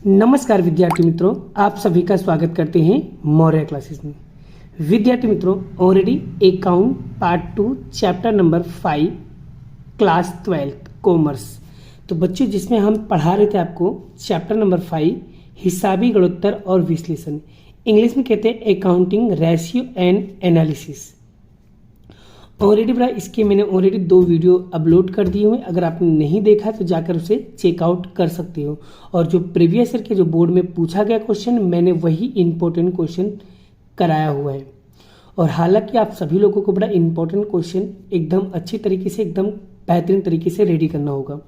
नमस्कार विद्यार्थी मित्रों, आप सभी का स्वागत करते हैं मौर्य क्लासेस में। विद्यार्थी मित्रों, already account part 2 chapter number 5 class 12 commerce, तो बच्चों जिसमें हम पढ़ा रहे थे आपको चैप्टर नंबर 5 हिसाबी गणोत्तर और विश्लेषण, इंग्लिश में कहते हैं accounting ratio and analysis. Already बड़ा इसके मैंने ऑलरेडी 2 वीडियो अपलोड कर दिए हुए, अगर आपने नहीं देखा तो जाकर उसे चेकआउट कर सकते हो। और जो प्रीवियस ईयर के जो बोर्ड में पूछा गया क्वेश्चन, मैंने वही इंपॉर्टेंट क्वेश्चन कराया हुआ है। और हालांकि आप सभी लोगों को बड़ा इंपॉर्टेंट क्वेश्चन एकदम अच्छी तरीके से, एकदम बेहतरीन तरीके से रेडी करना होगा।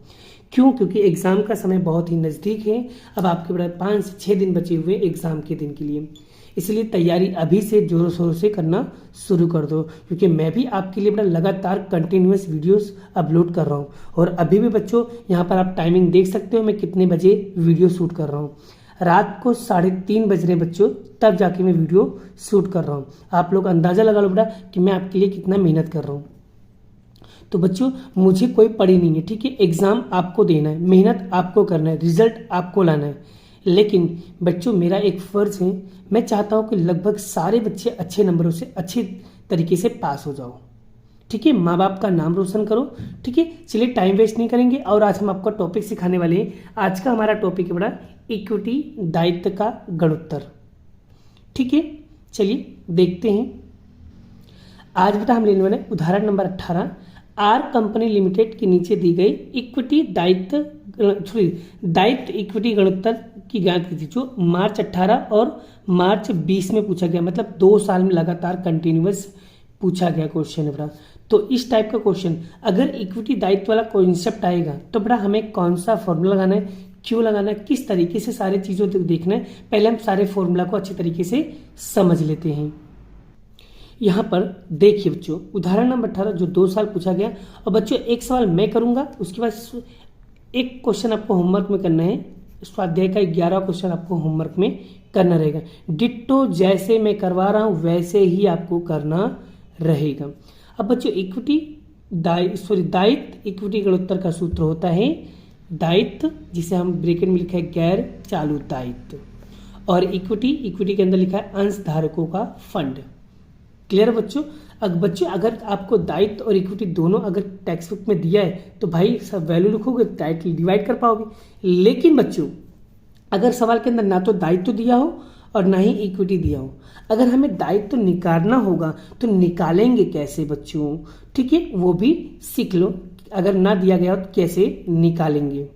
क्यों? क्योंकि एग्जाम का समय बहुत ही नज़दीक है। अब आपके बड़ा 5 से 6 दिन बचे हुए एग्जाम के दिन के लिए, इसलिए तैयारी अभी से जोरों शोरों से करना शुरू कर दो, क्योंकि मैं भी आपके लिए बड़ा लगातार कंटिन्यूअस वीडियोस अपलोड कर रहा हूँ। और अभी भी बच्चों यहाँ पर आप टाइमिंग देख सकते हो, मैं कितने बजे वीडियो शूट कर रहा हूँ। रात को 3:30 बज रहे बच्चों, तब जाके मैं वीडियो शूट कर रहा हूँ। आप लोग अंदाज़ा लगा लो बेटा कि मैं आपके लिए कितना मेहनत कर रहा हूँ। तो बच्चों मुझे कोई पड़ी नहीं है, ठीक है। एग्जाम आपको देना है, मेहनत आपको करना है, रिजल्ट आपको लाना है। लेकिन बच्चों मेरा एक फर्ज है, मैं चाहता हूं कि लगभग सारे बच्चे अच्छे नंबरों से अच्छे तरीके से पास हो जाओ, ठीक है। माँ बाप का नाम रोशन करो, ठीक है। चलिए टाइम वेस्ट नहीं करेंगे और आज हम आपको टॉपिक सिखाने वाले हैं। आज का हमारा टॉपिक है बड़ा इक्विटी दायित्व का गणोत्तर, ठीक है। चलिए देखते हैं। आज बेटा हम लेने वाले उदाहरण नंबर 18, आर कंपनी लिमिटेड के नीचे दी गई इक्विटी दायित्व इक्विटी गणोत्तर की ज्ञात की थी, जो मार्च 18 और मार्च 20 में पूछा गया। मतलब 2 साल में लगातार कंटिन्यूअस पूछा गया क्वेश्चन है बड़ा। तो इस टाइप का क्वेश्चन अगर इक्विटी दायित्व वाला कॉन्सेप्ट आएगा तो बड़ा हमें कौन सा फॉर्मूला लगाना है, क्यों लगाना है, किस तरीके से सारी चीज़ों को देखना है। पहले हम सारे फॉर्मूला को अच्छे तरीके से समझ लेते हैं। यहाँ पर देखिए बच्चों, उदाहरण नंबर 18 जो 2 साल पूछा गया। और बच्चों एक सवाल मैं करूँगा, उसके बाद एक क्वेश्चन आपको होमवर्क में करना है। स्वाध्याय का 11 क्वेश्चन आपको होमवर्क में करना रहेगा। डिट्टो जैसे मैं करवा रहा हूँ वैसे ही आपको करना रहेगा। अब बच्चों दायित्व इक्विटी गणोत्तर का सूत्र होता है दायित्व, जिसे हम ब्रैकेट में लिखा है गैर चालू दायित्व, और इक्विटी के अंदर लिखा है अंश धारकों का फंड। क्लियर बच्चों? अगर आपको दायित्व और इक्विटी दोनों अगर टेक्स्ट बुक में दिया है तो भाई सब वैल्यू लिखोगे, दायित्व डिवाइड कर पाओगे। लेकिन बच्चों अगर सवाल के अंदर ना तो दायित्व दिया हो और ना ही इक्विटी दिया हो, अगर हमें दायित्व निकालना होगा तो निकालेंगे कैसे बच्चों, ठीक है, वो भी सीख लो। अगर ना दिया गया हो तो कैसे निकालेंगे।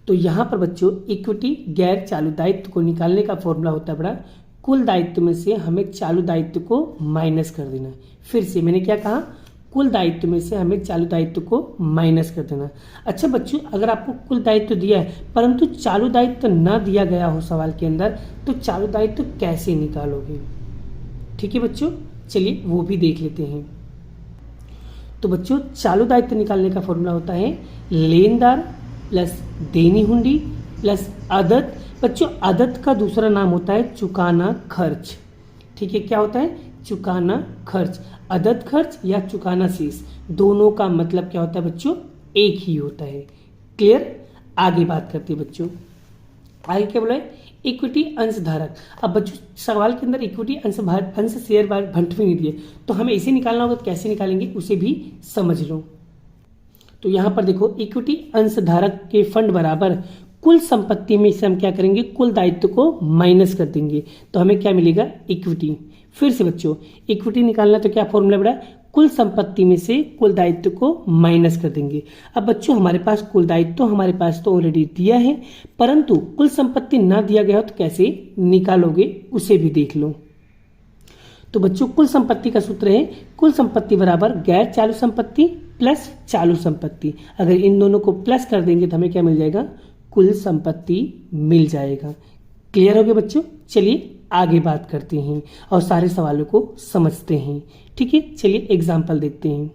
तो यहां पर बच्चों इक्विटी गैर चालू दायित्व को निकालने का फॉर्मूला होता है बड़ा, कुल दायित्व में से हमें चालू दायित्व को माइनस कर देना है। फिर से मैंने क्या कहा, कुल दायित्व में से हमें चालू दायित्व को माइनस कर देना है। अच्छा बच्चों अगर आपको कुल दायित्व दिया है परंतु चालू दायित्व ना दिया गया हो सवाल के अंदर, तो चालू दायित्व कैसे निकालोगे, ठीक है बच्चों। चलिए वो भी देख लेते हैं। तो बच्चों चालू दायित्व निकालने का फॉर्मूला होता है लेनदार प्लस देनी हुंडी प्लस आदत। बच्चों आदत का दूसरा नाम होता है चुकाना खर्च, ठीक है। क्या होता है? चुकाना खर्च। आदत खर्च या चुकाना शेष, दोनों का मतलब क्या होता है बच्चों? एक ही होता है। क्लियर? आगे बात करते हैं बच्चों। आगे क्या बोला है? इक्विटी अंशधारक। अब बच्चों सवाल के अंदर इक्विटी अंश शेयर भंट भी नहीं दिए, तो हमें इसे निकालना होगा। तो कैसे निकालेंगे उसे भी समझ लो। तो यहां पर देखो इक्विटी अंशधारक के फंड बराबर कुल संपत्ति में से हम क्या करेंगे, कुल दायित्व को माइनस कर देंगे, तो हमें क्या मिलेगा? इक्विटी। फिर से बच्चों इक्विटी निकालना तो क्या फॉर्मूला बड़ा, कुल संपत्ति में से कुल दायित्व को माइनस कर देंगे। अब बच्चों हमारे पास कुल दायित्व हमारे पास तो ऑलरेडी दिया है, परंतु कुल संपत्ति ना दिया गया हो तो कैसे निकालोगे उसे भी देख लो। तो बच्चों कुल संपत्ति का सूत्र है कुल संपत्ति बराबर गैर चालू संपत्ति प्लस चालू संपत्ति। अगर इन दोनों को प्लस कर देंगे तो हमें क्या मिल जाएगा? कुल संपत्ति मिल जाएगा। क्लियर हो गया बच्चों? चलिए आगे बात करते हैं और सारे सवालों को समझते हैं, ठीक है। चलिए एग्जाम्पल देखते हैं।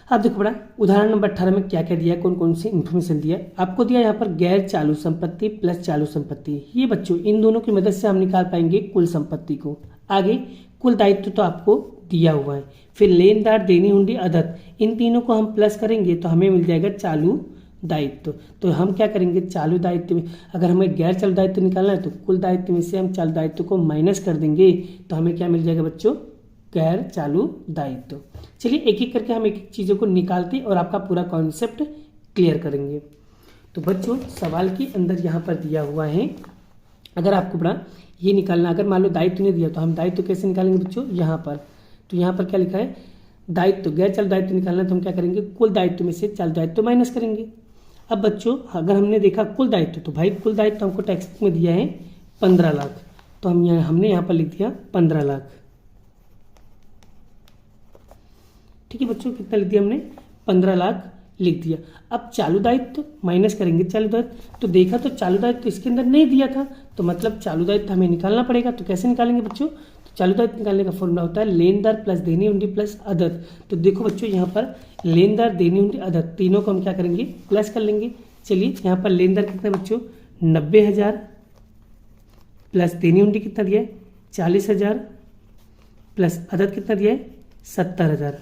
अब देखो बड़ा उदाहरण नंबर 18 में क्या क्या दिया, कौन कौन सी इन्फॉर्मेशन दिया आपको। दिया यहाँ पर गैर चालू संपत्ति प्लस चालू संपत्ति। ये बच्चों इन दोनों की मदद से हम निकाल पाएंगे कुल संपत्ति को। आगे कुल दायित्व तो आपको दिया हुआ है, फिर लेनदार देनी हुंडी आदत, इन तीनों को हम प्लस करेंगे तो हमें मिल जाएगा चालू दायित्व। तो हम क्या करेंगे, चालू दायित्व में अगर हमें गैर चालू दायित्व निकालना है तो कुल दायित्व में से हम चालू दायित्व को माइनस कर देंगे, तो हमें क्या मिल जाएगा बच्चों, गैर चालू दायित्व। चलिए एक एक करके हम एक एक चीज़ों को निकालते और आपका पूरा कॉन्सेप्ट क्लियर करेंगे। तो बच्चों सवाल के अंदर यहाँ पर दिया हुआ है, अगर आपको बड़ा ये निकालना, अगर मान लो दायित्व नहीं दिया तो हम दायित्व कैसे निकालेंगे बच्चों, यहाँ पर। तो यहाँ पर क्या लिखा है, दायित्व गैर चालू दायित्व निकालना है तो हम क्या करेंगे, कुल दायित्व में से चालू दायित्व माइनस करेंगे। अब बच्चों अगर हमने देखा कुल दायित्व, तो भाई कुल दायित्व हमको टेक्स्ट बुक में दिया है 15 लाख, तो हमने यहाँ पर लिख दिया 15 लाख। ठीक है बच्चों, कितना लिख दिया हमने, 15 लाख लिख दिया। अब चालू दायित्व माइनस करेंगे चालू दायित्व, तो देखा तो चालू दायित्व इसके अंदर नहीं दिया था, तो मतलब चालू दायित्व हमें निकालना पड़ेगा। तो कैसे निकालेंगे बच्चों, तो चालू दायित्व निकालने का फॉर्मूला होता है लेनदार प्लस देनी हुंडी प्लस अदर। तो देखो बच्चों यहाँ पर लेनदार, देनी हुंडी, अदर, तीनों को हम क्या करेंगे, प्लस कर लेंगे। चलिए यहाँ पर लेनदार कितना बच्चों, 90,000 प्लस देनी हुंडी कितना दिया है, 40,000 प्लस अदर कितना दिया है, 70,000।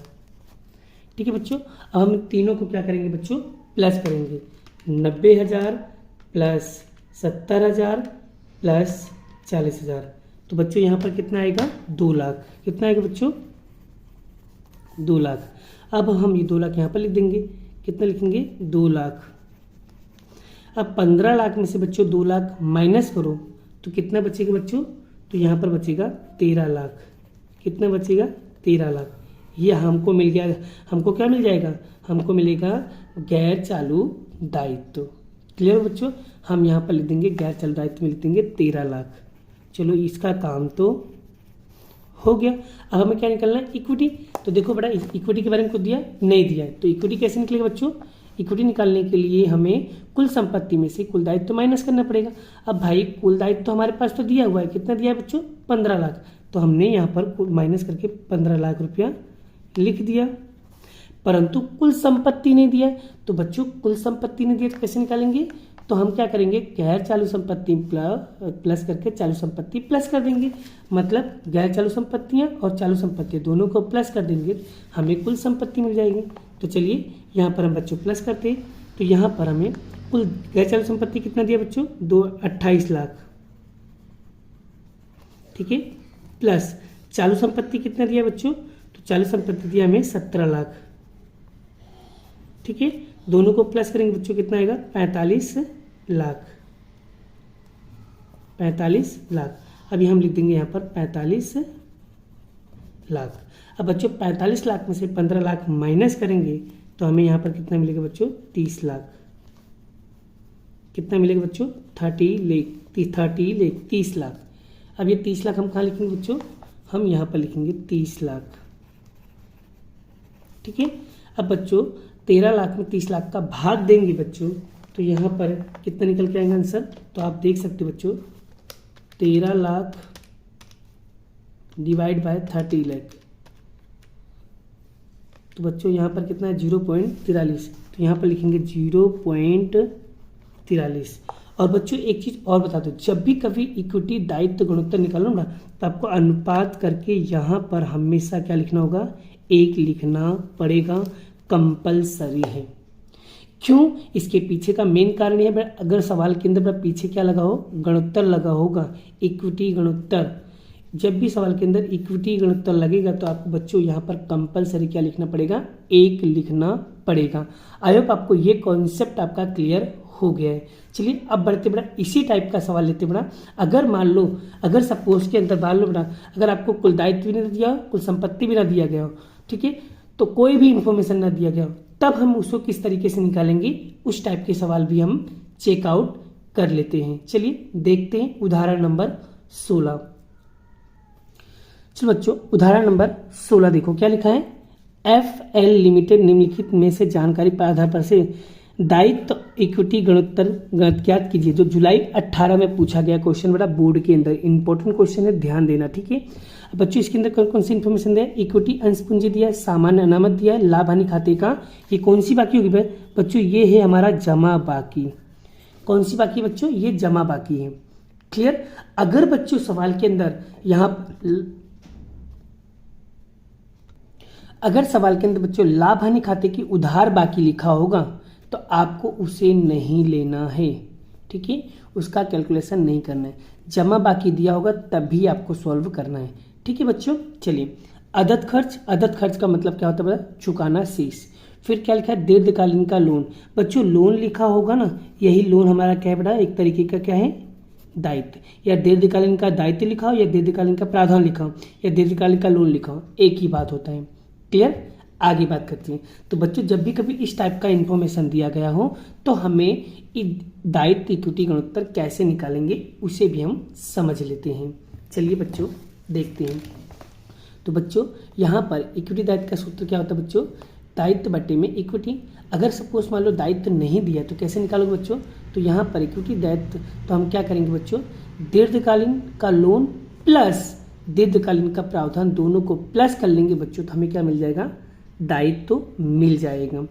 ठीक है बच्चों, अब हम तीनों को क्या करेंगे बच्चों, प्लस करेंगे। 90,000 प्लस 70,000 प्लस 40,000, तो बच्चों यहाँ पर कितना आएगा, 2 लाख। कितना आएगा बच्चों, 2 लाख। अब हम ये 2 लाख यहाँ पर लिख देंगे, कितना लिखेंगे, 2 लाख। अब 15 लाख में से बच्चों 2 लाख माइनस करो तो कितना बचेगा बच्चों, तो यहाँ पर बचेगा 13 लाख। कितना बचेगा, 13 लाख। ये हमको मिल गया, हमको क्या मिल जाएगा, हमको मिलेगा गैर चालू दायित्व। क्लियर बच्चों, हम यहाँ पर लिख देंगे गैर चालू दायित्व में लिख देंगे 13 लाख। चलो इसका काम तो हो गया। अब हमें क्या निकालना है, इक्विटी। तो देखो बड़ा, इक्विटी के बारे में कुछ दिया नहीं दिया है, तो इक्विटी कैसे निकलेगा बच्चों, इक्विटी निकालने के लिए हमें कुल संपत्ति में से कुल दायित्व माइनस करना पड़ेगा। अब भाई कुल दायित्व तो हमारे पास तो दिया हुआ है, कितना दिया है बच्चों, 15 लाख, तो हमने यहाँ पर माइनस करके 15 लाख रुपया लिख दिया, परंतु कुल संपत्ति नहीं दिया। तो बच्चों कुल संपत्ति नहीं दिया तो कैसे निकालेंगे, तो हम क्या करेंगे, गैर चालू संपत्ति प्लस करके चालू संपत्ति प्लस कर देंगे। मतलब गैर चालू संपत्तियां और चालू संपत्तियां दोनों को प्लस कर देंगे, हमें कुल संपत्ति मिल जाएगी। तो चलिए यहाँ पर हम बच्चों प्लस करते हैं, तो यहाँ पर हमें कुल गैर चालू संपत्ति कितना दिया बच्चों, 28 लाख। ठीक है, प्लस चालू संपत्ति कितना दिया बच्चों, तो चालू संपत्ति दिया हमें 17 लाख। ठीक है, दोनों को प्लस करेंगे बच्चों, कितना आएगा, 45 लाख। 45 लाख। अभी हम लिख देंगे यहाँ पर 45 लाख। अब बच्चों 45 लाख में से 15 लाख माइनस करेंगे तो हमें यहाँ पर कितना मिलेगा बच्चों, 30 लाख। कितना मिलेगा बच्चों, 30 लाख। अब ये 30 लाख हम कहाँ लिखेंगे बच्चों, हम यहाँ पर लिखेंगे 30 लाख। ठीक है, अब बच्चों 13 लाख में 30 लाख का भाग देंगे बच्चों, तो यहाँ पर कितना निकल के आएगा आंसर, तो आप देख सकते हो बच्चों 13 लाख डिवाइड बाय 30 लाख, तो बच्चों यहाँ पर कितना है, 0.43। तो यहाँ पर लिखेंगे 0.43। और बच्चों एक चीज़ और बता दो, जब भी कभी इक्विटी दायित्व गुणोत्तर निकालो ना, तो आपको अनुपात करके यहाँ पर हमेशा क्या लिखना होगा, 1 लिखना पड़ेगा, कंपलसरी है। क्यों, इसके पीछे का मेन कारण यह है, अगर सवाल के अंदर पीछे क्या लगा हो, गुणोत्तर लगा होगा, इक्विटी गुणोत्तर। जब भी सवाल के अंदर इक्विटी गुणोत्तर लगेगा तो आपको बच्चों यहाँ पर कंपलसरी क्या लिखना पड़ेगा, 1 लिखना पड़ेगा। आई होप आपको ये कॉन्सेप्ट आपका क्लियर हो गया है। चलिए अब बढ़ते बड़ा, इसी टाइप का सवाल लेते बड़ा। अगर मान लो, अगर सपोज के अंदर मान लो बड़ा, अगर आपको कुल दायित्व भी नहीं दिया, कुल संपत्ति भी ना दिया गया हो, ठीक है, तो कोई भी इंफॉर्मेशन ना दिया गया हो, तब हम उसको किस तरीके से निकालेंगे, उस टाइप के सवाल भी हम चेकआउट कर लेते हैं। चलिए देखते हैं उदाहरण नंबर 16। चलो बच्चों उदाहरण नंबर 16 देखो क्या लिखा है, FL लिमिटेड निम्नलिखित में से जानकारी पर आधार पर से दायित्व इक्विटी गुणोत्तर ज्ञात कीजिए, जो जुलाई 18 में पूछा गया क्वेश्चन, बड़ा बोर्ड के अंदर इंपॉर्टेंट क्वेश्चन है, ध्यान देना। ठीक है, अब बच्चों इसके अंदर कौन कौन सी इन्फॉर्मेशन दिया है, इक्विटी अंश पूंजी दिया है, सामान्य अनामत दिया है, लाभ हानि खाते का, ये कौन सी बाकी होगी बच्चों, ये है हमारा जमा बाकी। कौन सी बाकी बच्चों, ये जमा बाकी है। क्लियर। अगर बच्चों सवाल के अंदर अगर सवाल के अंदर बच्चों लाभ हानि खाते की उधार बाकी लिखा होगा, तो आपको उसे नहीं लेना है, ठीक है, उसका कैलकुलेशन नहीं करना है। जमा बाकी दिया होगा तब भी आपको सॉल्व करना है, ठीक है बच्चों। चलिए, अदद खर्च का मतलब क्या होता है बता, चुकाना शेष। फिर क्या लिखा है, दीर्घकालीन का लोन। बच्चों लोन लिखा होगा ना, यही लोन हमारा क्या है बेटा, एक तरीके का क्या है, दायित्व। या दीर्घकालीन का दायित्व लिखा हो या दीर्घकालीन का प्रावधान लिखा हो या दीर्घकालीन का लोन लिखा हो, एक ही बात होता है। क्लियर, आगे बात करते हैं। तो बच्चों जब भी कभी इस टाइप का इंफॉर्मेशन दिया गया हो तो हमें दायित्व इक्विटी गुणोत्तर कैसे निकालेंगे उसे भी हम समझ लेते हैं। चलिए बच्चों देखते हैं। तो बच्चों यहाँ पर इक्विटी दायित्व का सूत्र क्या होता है बच्चों, दायित्व बटे में इक्विटी। अगर सपोज मान लो दायित्व नहीं दिया तो कैसे निकालोगे बच्चों, तो यहाँ पर इक्विटी दायित्व, तो हम क्या करेंगे बच्चों, दीर्घकालीन का लोन प्लस दीर्घकालीन का प्रावधान दोनों को प्लस कर लेंगे बच्चों, तो हमें क्या मिल जाएगा, दायित्व मिल जाएगा।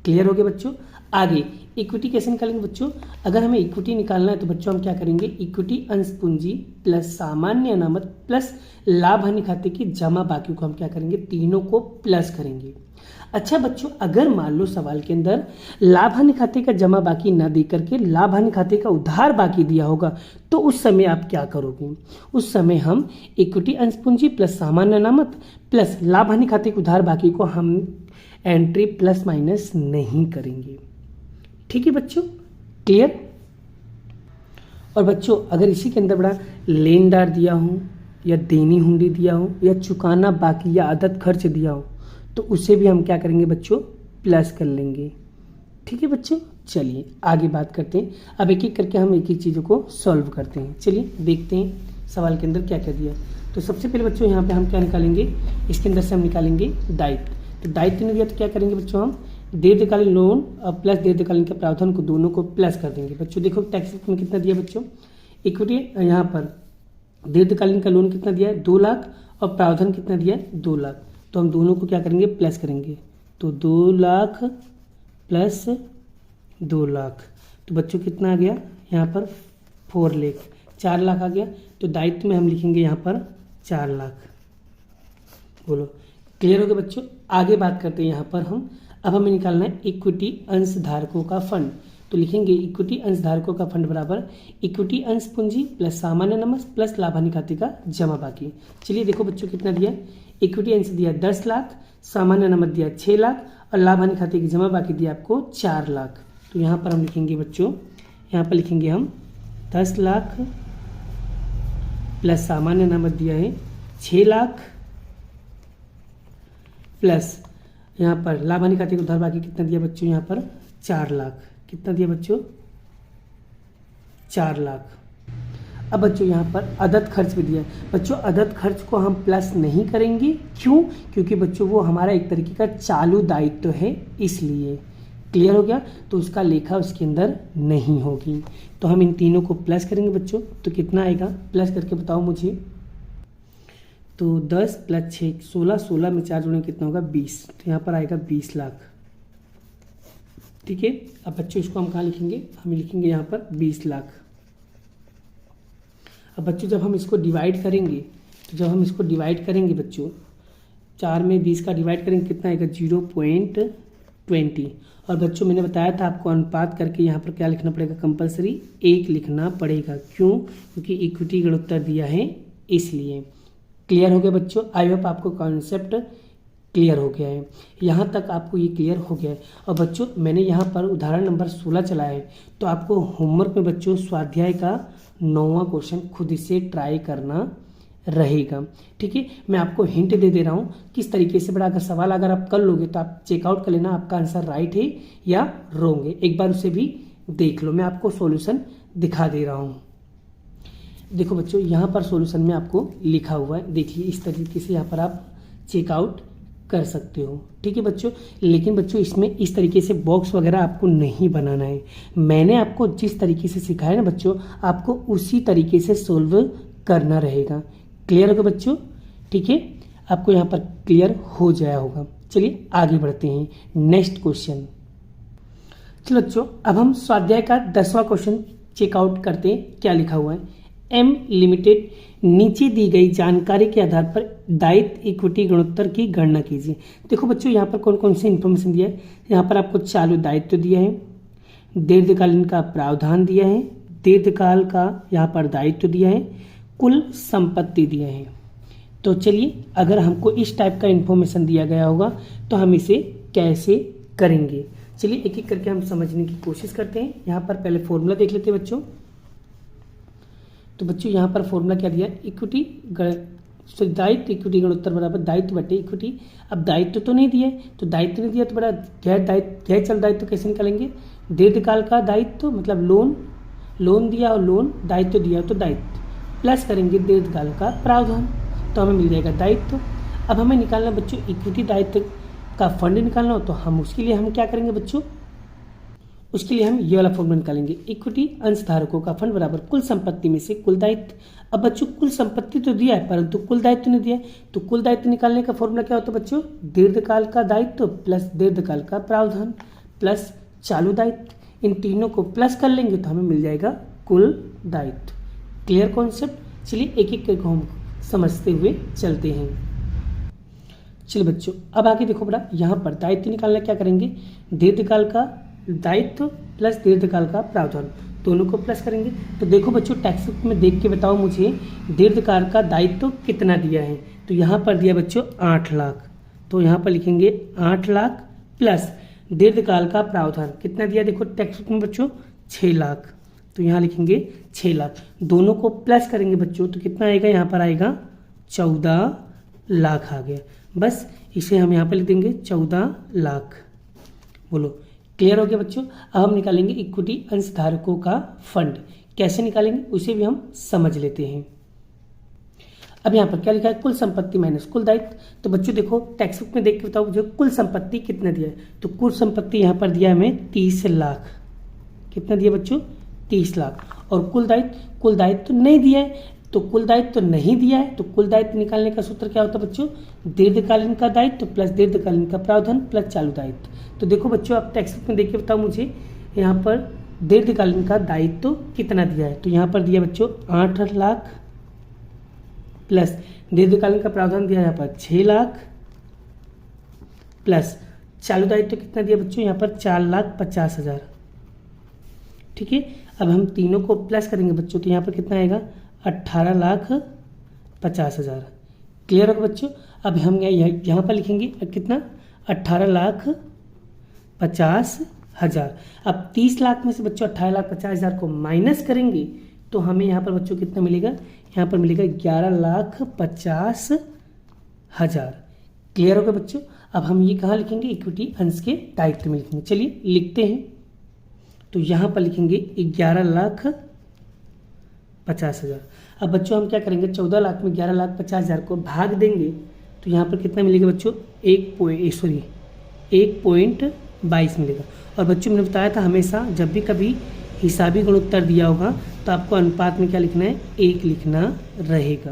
क्लियर हो गया बच्चों। आगे इक्विटी कैसे निकालेंगे बच्चों, अगर हमें इक्विटी निकालना है तो बच्चों हम क्या करेंगे, इक्विटी अंश पूंजी प्लस सामान्य अनामत प्लस लाभ हानि खाते की जमा बाकी को हम क्या करेंगे, तीनों को प्लस करेंगे। अच्छा बच्चों, अगर मान लो सवाल के अंदर लाभ हानि खाते का जमा बाकी ना दे करके लाभ हानि खाते का उधार बाकी दिया होगा तो उस समय आप क्या करोगे, उस समय हम इक्विटी अंश पूंजी प्लस सामान्य अनामत प्लस लाभ हानि खाते के उधार बाकी को हम एंट्री प्लस माइनस नहीं करेंगे, ठीक है बच्चों। क्लियर। और बच्चों अगर इसी के अंदर बड़ा लेनदार दिया हो या देनी हुंडी दिया हो या चुकाना बाकी या आदत खर्च दिया हो तो उसे भी हम क्या करेंगे बच्चों, प्लस कर लेंगे, ठीक है बच्चों। चलिए आगे बात करते हैं। अब एक एक करके हम एक एक चीज़ों को सॉल्व करते हैं। चलिए देखते हैं सवाल के अंदर क्या क्या दिया। तो सबसे पहले बच्चों यहाँ पे हम क्या निकालेंगे, इसके अंदर से हम निकालेंगे दायित्व। तो दायित्व नहीं दिया तो क्या करेंगे बच्चों, हम दीर्घकालीन लोन और प्लस दीर्घकालीन के प्रावधान को दोनों को प्लस कर देंगे। बच्चों देखो टैक्स बुक में कितना दिया बच्चों, इक्विटी यहाँ पर दीर्घकालीन का लोन कितना दिया है, 2 लाख, और प्रावधान कितना दिया है, 2 लाख। तो हम दोनों को क्या करेंगे, प्लस करेंगे। तो 2 लाख प्लस 2 लाख, तो बच्चों कितना आ गया यहाँ पर, 4 लाख, 4 लाख आ गया। तो दायित्व में हम लिखेंगे यहाँ पर 4 लाख। बोलो क्लियर हो गया बच्चों। आगे बात करते हैं यहाँ पर हम, अब हमें निकालना है इक्विटी अंश धारकों का फंड। तो लिखेंगे इक्विटी अंश धारकों का फंड बराबर इक्विटी अंश पूंजी प्लस सामान्य अनामत प्लस लाभ हानि खाते का जमा बाकी। चलिए देखो बच्चों कितना दिया, इक्विटी अंश दिया 10 लाख, सामान्य अनामत दिया 6 लाख और लाभ हानि खाते की जमा बाकी दिया आपको 4 लाख। तो यहाँ पर हम लिखेंगे बच्चों, यहाँ पर लिखेंगे हम 10 लाख प्लस सामान्य अनामत दिया है 6 लाख प्लस यहाँ पर लाभ हानि खाते का उधार बाकी कितना दिया बच्चों, यहाँ पर 4 लाख। कितना दिया बच्चों, 4 लाख। अब बच्चों यहाँ पर अदद खर्च भी दिया है। बच्चों अदद खर्च को हम प्लस नहीं करेंगे, क्यों, क्योंकि बच्चों वो हमारा एक तरीके का चालू दायित्व है, इसलिए। क्लियर हो गया। तो उसका लेखा उसके अंदर नहीं होगी, तो हम इन तीनों को प्लस करेंगे बच्चों। तो कितना आएगा, प्लस करके बताओ मुझे। तो 10 प्लस 6 16, 16 में 4 जोड़ेंगे कितना होगा, 20। तो यहाँ पर आएगा 20 लाख, ठीक है। अब बच्चों इसको हम कहाँ लिखेंगे, हम लिखेंगे यहाँ पर 20 लाख। अब बच्चों जब हम इसको डिवाइड करेंगे, तो जब हम इसको डिवाइड करेंगे बच्चों, 4 में 20 का डिवाइड करेंगे कितना आएगा, 0.20। और बच्चों मैंने बताया था आपको अनुपात करके यहाँ पर क्या लिखना पड़ेगा, कंपलसरी 1 लिखना पड़ेगा। क्यों, क्योंकि इक्विटी गुणोत्तर दिया है, इसलिए। क्लियर हो गया बच्चों। आई होप आपको कॉन्सेप्ट क्लियर हो गया है, यहाँ तक आपको ये क्लियर हो गया है। और बच्चों मैंने यहाँ पर उदाहरण नंबर 16 चलाया है, तो आपको होमवर्क में बच्चों स्वाध्याय का 9वां क्वेश्चन खुद से ट्राई करना रहेगा, ठीक है। मैं आपको हिंट दे रहा हूँ किस तरीके से, बड़ा अगर सवाल अगर आप कर लोगे तो आप चेकआउट कर लेना आपका आंसर राइट है या रॉन्ग है, एक बार उसे भी देख लो। मैं आपको सॉल्यूशन दिखा दे रहा हूँ। देखो बच्चों यहाँ पर सॉल्यूशन में आपको लिखा हुआ है, देखिए इस तरीके से यहाँ पर आप चेकआउट कर सकते हो, ठीक है बच्चों। लेकिन बच्चों इसमें इस तरीके से बॉक्स वगैरह आपको नहीं बनाना है। मैंने आपको जिस तरीके से सिखाया ना बच्चों, आपको उसी तरीके से सोल्व करना रहेगा। क्लियर होगा बच्चों, ठीक है। आपको यहाँ पर क्लियर हो जाया होगा। चलिए आगे बढ़ते हैं, नेक्स्ट क्वेश्चन। चलो बच्चों अब हम स्वाध्याय का 10वां क्वेश्चन चेकआउट करते हैं। क्या लिखा हुआ है, एम लिमिटेड नीचे दी गई जानकारी के आधार पर दायित्व इक्विटी गुणोत्तर की गणना कीजिए। देखो बच्चों यहाँ पर कौन कौन सी इन्फॉर्मेशन दिया है, यहाँ पर आपको चालू दायित्व दिया है, दीर्घकालीन का प्रावधान दिया है, दीर्घकाल का यहाँ पर दायित्व दिया है, कुल संपत्ति दिया है। तो चलिए, अगर हमको इस टाइप का इन्फॉर्मेशन दिया गया होगा तो हम इसे कैसे करेंगे, चलिए एक एक करके हम समझने की कोशिश करते हैं। यहाँ पर पहले फॉर्मूला देख लेते हैं बच्चों। तो बच्चों यहाँ पर फॉर्मूला क्या दिया, इक्विटी दायित्व इक्विटी गुणोत्तर बराबर दायित्व बटे इक्विटी। अब दायित्व तो नहीं दिया है, तो दायित्व नहीं दिया तो बड़ा गैर चल दायित्व कैसे निकालेंगे, दीर्घकाल का दायित्व मतलब लोन दिया और लोन, दायित्व दिया तो दायित्व, प्लस करेंगे दीर्घकाल का प्रावधान, तो हमें मिल जाएगा दायित्व। अब हमें निकालना बच्चों इक्विटी दायित्व का फंड निकालना हो, तो हम उसके लिए हम क्या करेंगे बच्चों, उसके लिए हम ये वाला फॉर्मूला निकालेंगे, इक्विटी अंशधारकों का फंड बराबर कुल संपत्ति में से कुल दायित्व। अब बच्चों कुल संपत्ति तो दिया है परंतु कुल दायित्व नहीं दिया है, तो कुल दायित्व निकालने का फॉर्मूला क्या होता है बच्चों, दीर्घकाल का दायित्व प्लस दीर्घकाल का प्रावधान प्लस चालू दायित्व। इन तीनों को प्लस कर लेंगे तो हमें मिल जाएगा कुल दायित्व। Clear concept. चलिए एक एक करके हम समझते हुए चलते हैं। चलिए बच्चों, अब आगे देखो बड़ा, यहाँ पर दायित्व निकालना क्या करेंगे, दीर्घकाल का दायित्व प्लस दीर्घकाल का प्रावधान, दोनों को प्लस करेंगे। तो देखो बच्चों, टेक्स्ट बुक में देख के बताओ मुझे दीर्घकाल का दायित्व कितना दिया है। तो यहाँ पर दिया बच्चों 8 लाख, तो यहाँ पर लिखेंगे 8 लाख प्लस दीर्घकाल का प्रावधान कितना दिया, देखो टेक्स्ट बुक में बच्चों 6 लाख, तो यहाँ लिखेंगे 6 लाख, दोनों को प्लस करेंगे बच्चों तो कितना आएगा, यहाँ पर आएगा 14 लाख आ गया। बस इसे हम यहाँ पर लिख देंगे 14 लाख। बोलो क्लियर हो गया बच्चों। अब हम निकालेंगे इक्विटी अंशधारकों का फंड, कैसे निकालेंगे उसे भी हम समझ लेते हैं। अब यहाँ पर क्या लिखा है, कुल संपत्ति माइनस कुल दायित्व। तो बच्चों देखो टेक्स्ट बुक में देख के बताओ मुझे कुल संपत्ति कितना दिया है। तो कुल संपत्ति यहाँ पर दिया है हमें 30 लाख। कितना दिया बच्चों, 30 लाख। और कुल दायित्व नहीं दिया है, तो कुल दायित्व नहीं दिया है, तो कुल दायित्व निकालने का सूत्र क्या होता है बच्चों, दीर्घकालीन का दायित्व प्लस दीर्घकालीन का प्रावधान प्लस चालू दायित्व। तो देखो बच्चों, आप टेक्स्ट बुक में देख के बताओ मुझे यहाँ पर दीर्घकालीन का दायित्व कितना दिया है। तो यहाँ पर दिया बच्चों 8 लाख प्लस दीर्घकालीन का प्रावधान दिया यहाँ पर 6 लाख प्लस चालू दायित्व कितना दिया बच्चों, यहाँ पर 4,50,000। ठीक है, अब हम तीनों को प्लस करेंगे बच्चों, तो यहाँ पर कितना आएगा 18,50,000। क्लियर होगा बच्चों। अब हम यहाँ पर लिखेंगे कितना, 18,50,000। अब 30 लाख में से बच्चों 18,50,000 को माइनस करेंगे तो हमें यहाँ पर बच्चों कितना मिलेगा, यहाँ पर मिलेगा 11,50,000। क्लियर होगा बच्चों। अब हम ये कहाँ लिखेंगे, इक्विटी अंश के दायित्व में लिखेंगे। चलिए लिखते हैं। तो यहाँ पर लिखेंगे 11,50,000। अब बच्चों हम क्या करेंगे, 14 लाख में 11,50,000 को भाग देंगे तो यहाँ पर कितना मिलेगा बच्चों, 1.22 मिलेगा। और बच्चों मैंने बताया था हमेशा जब भी कभी हिसाबी गुणोत्तर दिया होगा तो आपको अनुपात में क्या लिखना है, 1 लिखना रहेगा।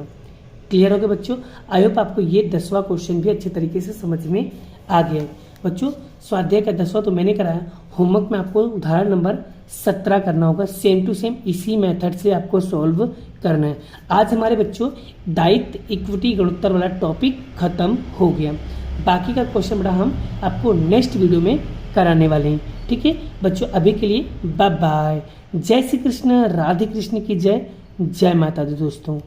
क्लियर हो गया बच्चों। आई होप आपको ये 10वां क्वेश्चन भी अच्छे तरीके से समझ में आ गया है। बच्चों स्वाध्याय का 10वां तो मैंने कराया, होमवर्क में आपको उदाहरण नंबर 17 करना होगा, सेम टू सेम इसी मेथड से आपको सॉल्व करना है। आज हमारे बच्चों दायित्व इक्विटी गुणोत्तर वाला टॉपिक खत्म हो गया। बाकी का क्वेश्चन बड़ा हम आपको नेक्स्ट वीडियो में कराने वाले हैं। ठीक है बच्चों, अभी के लिए बाय बाय। जय श्री कृष्ण, राधे कृष्ण की जय, जय माता दी दोस्तों।